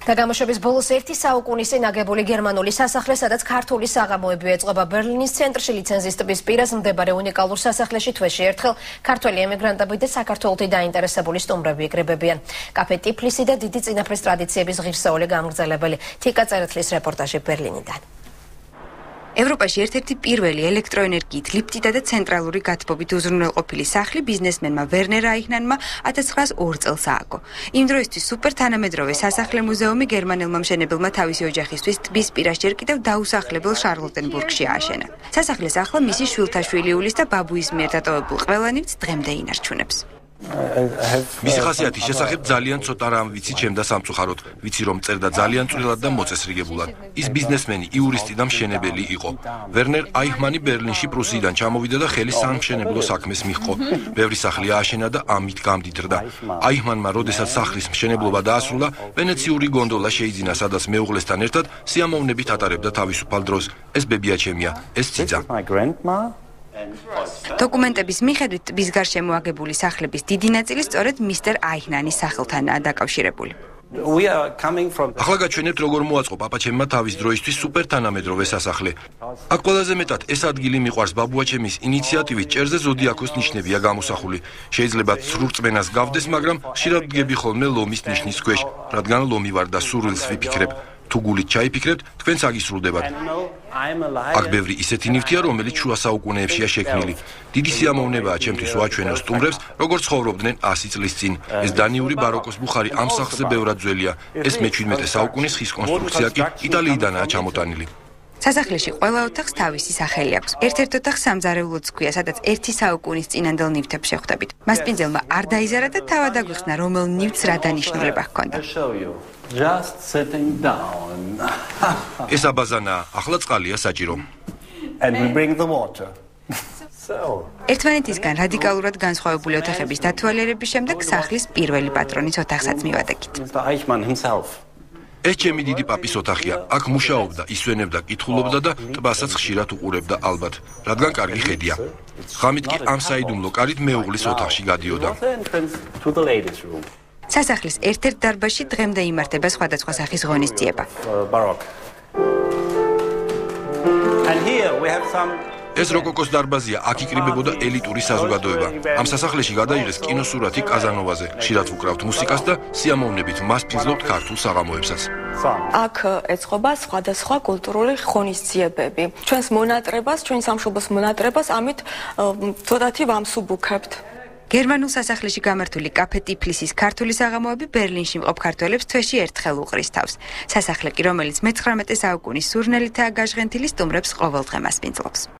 Დაგამოშობის ბოლოს 1 საუკუნის წინ აგებული გერმანული სასახლე, სადაც ქართული საღამოები ეწყობა ბერლინის ცენტრში ლიცენზიის ტბის პირას მდებარე უნიკალურ სასახლეში თვეში ერთხელ ქართველი ემიგრანტები და საქართველოთი დაინტერესებული სტუმრები იკრიბებიან. კაფე ტიფლისი და დიდი წინაპრის ტრადიციების ღირსეული გამგრძელებელი თიკა წერეთლის რეპორტაჟი ბერლინიდან. ევროპაში ერთ-ერთი პირველი ელექტროენერგიით ლიფტითა და ცენტრალური გათბობით უზრუნველყოფილი სახლი ბიზნესმენმა ვერნერ აიხნანმა 1902 წელს ააგო. იმ დროისთვის სუპერთანამედროვე სასახლე მუზეუმი გერმანელმა მშენებელმა თავისი ოჯახისთვის ტბის პირას ჯერ კიდევ დაუსახლებელ შარლოტენბურგში ააშენა. სასახლის ახლა მისი შვილთაშვილი ულის და ბაბუის მიერ დატოვებულ ყველანივს დღემდე ინარჩუნებს. მისი ხასიათის შესახებ ძალიან ცოტა რამ ვიცი ჩემ და სამწუხაროდ, ვიცი რომ წერდა ძალიან წვრილად და მოწესრიგებულად. ის ბიზნესმენი, იურისტი და მშენებელი იყო. ვერნერ აიხმანი ბერლინში პრუსიიდან ჩამოვიდა და ხელი სამშენებლო საქმეს მიჰყო. ბევრი სახლი ააშენა და ამით გამდიდრდა. აიხმანმა, როდესაც სახლის მშენებლობა დაასრულა, ვენეციური გონდოლა შეიძინა, სადაც მეუღლესთან ერთად სიამოვნებით ატარებდა თავისუფალ დროს. ეს ბებია ჩემია, ეს ციძა. დოკუმენტების მიხედვით ტბის გარშემო აგებული სახლების დიდი ნაწილი სწორედ მისტერ აიხნანის სახელთანაა დაკავშირებული. ახლა გაჩვენებთ, როგორ მოაწყო პაპაჩემმა თავის დროისთვის სუპერთანამედროვე სასახლე. აქ ყველაზე მეტად ეს ადგილი მიყვარს ბაბუაჩემის ინიციატივით ჭერზე ზოდიაქოს ნიშნებია გამოსახული. შეიძლება სრურწმენას გავდეს, მაგრამ ხშირად ვდგები ხოლმე ლომის ნიშნის ქვეშ, რადგან ლომი ვარ და სურვილს ვიფიქრებ. თუ გულით ჩაიფიქრებთ, თქვენც აგისრულდებათ. აქ ბევრი ისეთი ნივთია, რომელიც შუა საუკუნეებშია შექმნილი. დიდი სიამოვნებაა ჩემთვის ვაჩვენო სტუმრებს, როგორ ცხოვრობდნენ 100 წლის წინ. ეს დანიური ბაროკოს ბუხარი ამ სახლზე ბევრად ძველია. ეს მე-17 საუკუნის ხის კონსტრუქცია კი იტალიიდანაა ჩამოტანილი. სასახლეში ყველა ოთახს თავისი სახელი აქვს. ერთ-ერთ ოთახს სამზარეულოც ჰქვია, სადაც 1 საუკუნის წინანდელ ნივთებს შეხვდებით. მასპინძელმა არ დაიზარა და თავად აგვიხსნა, რომელ ნივთს რა დანიშნულება ჰქონდა. ეს აბაზანაა, ახლა წყალია საჭირო. ერთმანეთისგან რადიკალურად განსხვავებული ოთახების დათვალიერების შემდეგ სახლის პირველი პატრონის ოთახსაც მივადგეთ. ეს ჩემი დიდი პაპის ოთახია. აქ მუშაობდა, ისვენებდა, კითხულობდა და ტბასაც ხშირად უყურებდა ალბათ, რადგან კარგი ხედია. ღამით კი ამ საიდუმლო კარით მეუღლის ოთახში გადიოდა. სასახლის ერთ-ერთ დარბაზში დღემდე იმართება სხვადასხვა სახის ღონისძიება. ეს როკოკოს დარბაზია, აქ იკრიბებოდა ელიტური საზოგადოება. ამ სასახლეში გადაიღეს კინოსურათი კაზანოვაზე, ხშირად ვუკრავთ მუსიკას და სიამოვნებით მასპინძლობთ ქართულ საღამოებსაც. აქ ეწყობა სხვადასხვა კულტურული ღონისძიებები. ჩვენს მონატრებას, ჩვენ სამშობლოს მონატრებას ამით ცოტათი ვამსუბუქებთ. გერმანულ სასახლეში გამართული კაფე ტიფლისის ქართული საღამოები ბერლინში მყოფ ქართველებს თვეში ერთხელ უყრის თავს. სასახლე კი, რომელიც მე-19 საუკუნის სურნელითაა გაჟღენთილი, სტუმრებს ყოველდღე მასპინძლობს.